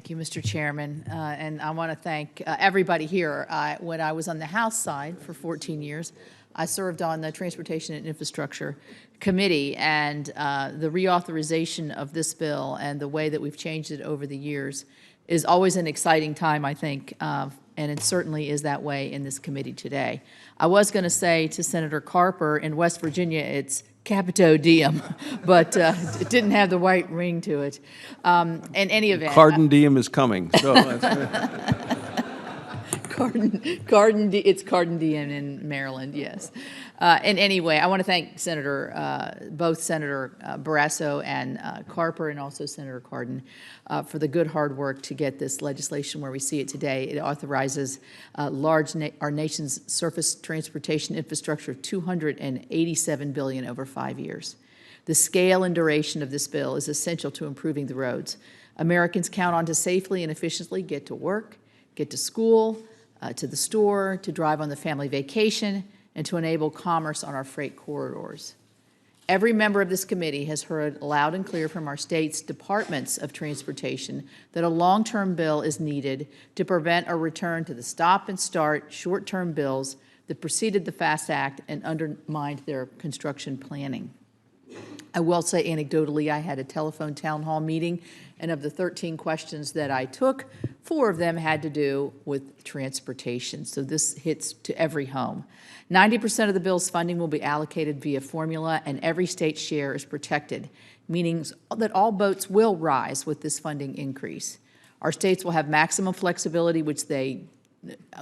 Thank you, Mr. Chairman. And I want to thank everybody here. When I was on the House side for 14 years, I served on the Transportation and Infrastructure Committee, and the reauthorization of this bill and the way that we've changed it over the years is always an exciting time, I think, and it certainly is that way in this committee today. I was going to say to Senator Carper, in West Virginia, it's Capito diem, but it didn't have the white ring to it. In any event, Cardin diem is coming. So it's Cardin diem in Maryland, yes. In any way, I want to thank both Senator Barrasso and Carper, and also Senator Cardin for the good hard work to get this legislation where we see it today. It authorizes our nation's surface transportation infrastructure of $287 billion over 5 years. The scale and duration of this bill is essential to improving the roads. Americans count on to safely and efficiently get to work, get to school, to the store, to drive on the family vacation, and to enable commerce on our freight corridors. Every member of this committee has heard loud and clear from our state's departments of transportation that a long-term bill is needed to prevent a return to the stop-and-start short-term bills that preceded the FAST Act and undermined their construction planning. I will say anecdotally, I had a telephone town hall meeting, and of the 13 questions that I took, 4 of them had to do with transportation. So this hits to every home. 90% of the bill's funding will be allocated via formula, and every state's share is protected, meaning that all boats will rise with this funding increase. Our states will have maximum flexibility, which they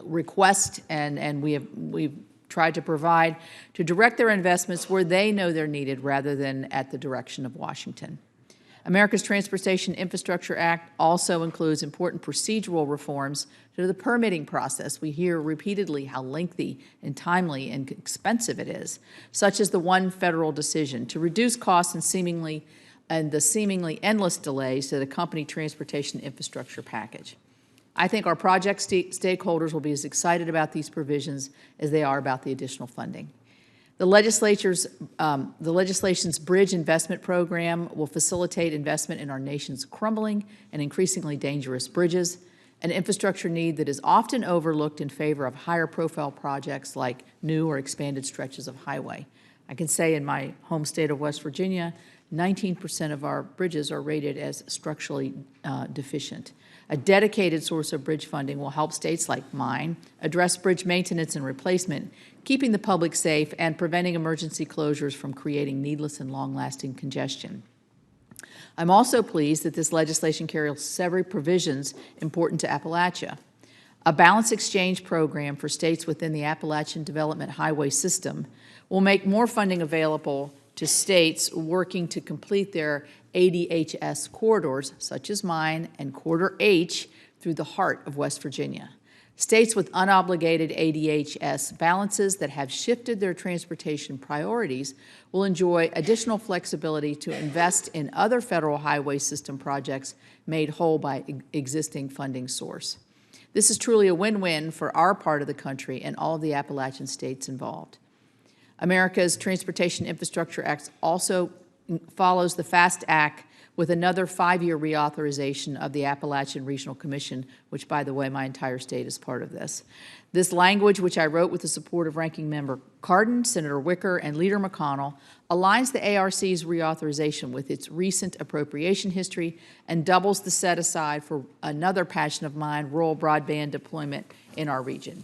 request, and we've tried to provide, to direct their investments where they know they're needed rather than at the direction of Washington. America's Transportation Infrastructure Act also includes important procedural reforms to the permitting process. We hear repeatedly how lengthy and timely and expensive it is, such as the one federal decision to reduce costs and the seemingly endless delays that accompany transportation infrastructure package. I think our project stakeholders will be as excited about these provisions as they are about the additional funding. The legislation's Bridge Investment Program will facilitate investment in our nation's crumbling and increasingly dangerous bridges, an infrastructure need that is often overlooked in favor of higher profile projects like new or expanded stretches of highway. I can say in my home state of West Virginia, 19% of our bridges are rated as structurally deficient. A dedicated source of bridge funding will help states like mine address bridge maintenance and replacement, keeping the public safe and preventing emergency closures from creating needless and long-lasting congestion. I'm also pleased that this legislation carries several provisions important to Appalachia. A balance exchange program for states within the Appalachian Development Highway System will make more funding available to states working to complete their ADHS corridors, such as mine and Corridor H, through the heart of West Virginia. States with unobligated ADHS balances that have shifted their transportation priorities will enjoy additional flexibility to invest in other federal highway system projects made whole by existing funding source. This is truly a win-win for our part of the country and all of the Appalachian states involved. America's Transportation Infrastructure Act also follows the FAST Act with another 5-year reauthorization of the Appalachian Regional Commission, which, by the way, my entire state is part of this. This language, which I wrote with the support of Ranking Member Cardin, Senator Wicker, and Leader McConnell, aligns the ARC's reauthorization with its recent appropriation history and doubles the set-aside for another passion of mine, rural broadband deployment in our region.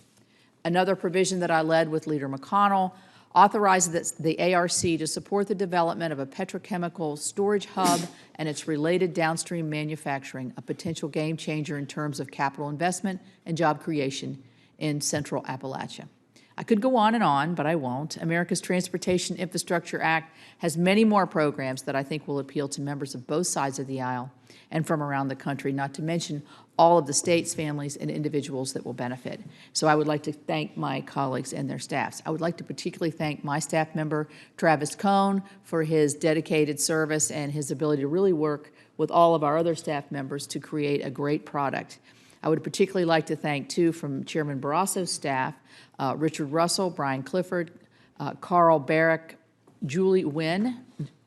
Another provision that I led with Leader McConnell authorizes the ARC to support the development of a petrochemical storage hub and its related downstream manufacturing, a potential game changer in terms of capital investment and job creation in Central Appalachia. I could go on, but I won't. America's Transportation Infrastructure Act has many more programs that I think will appeal to members of both sides of the aisle and from around the country, not to mention all of the states, families, and individuals that will benefit. So I would like to thank my colleagues and their staffs. I would like to particularly thank my staff member, Travis Cohn, for his dedicated service and his ability to really work with all of our other staff members to create a great product. I would particularly like to thank, too, from Chairman Barrasso's staff, Richard Russell, Brian Clifford, Carl Barrick, Julie Wynn,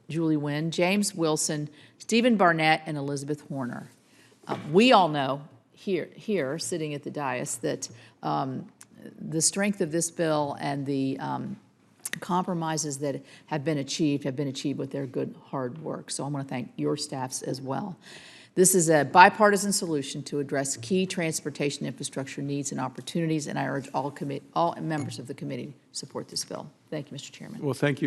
James Wilson, Stephen Barnett, and Elizabeth Horner. We all know here, sitting at the dais, that the strength of this bill and the compromises that have been achieved with their good, hard work. So I want to thank your staffs as well. This is a bipartisan solution to address key transportation infrastructure needs and opportunities, and I urge all members of the committee to support this bill. Thank you, Mr. Chairman. Well, thank you.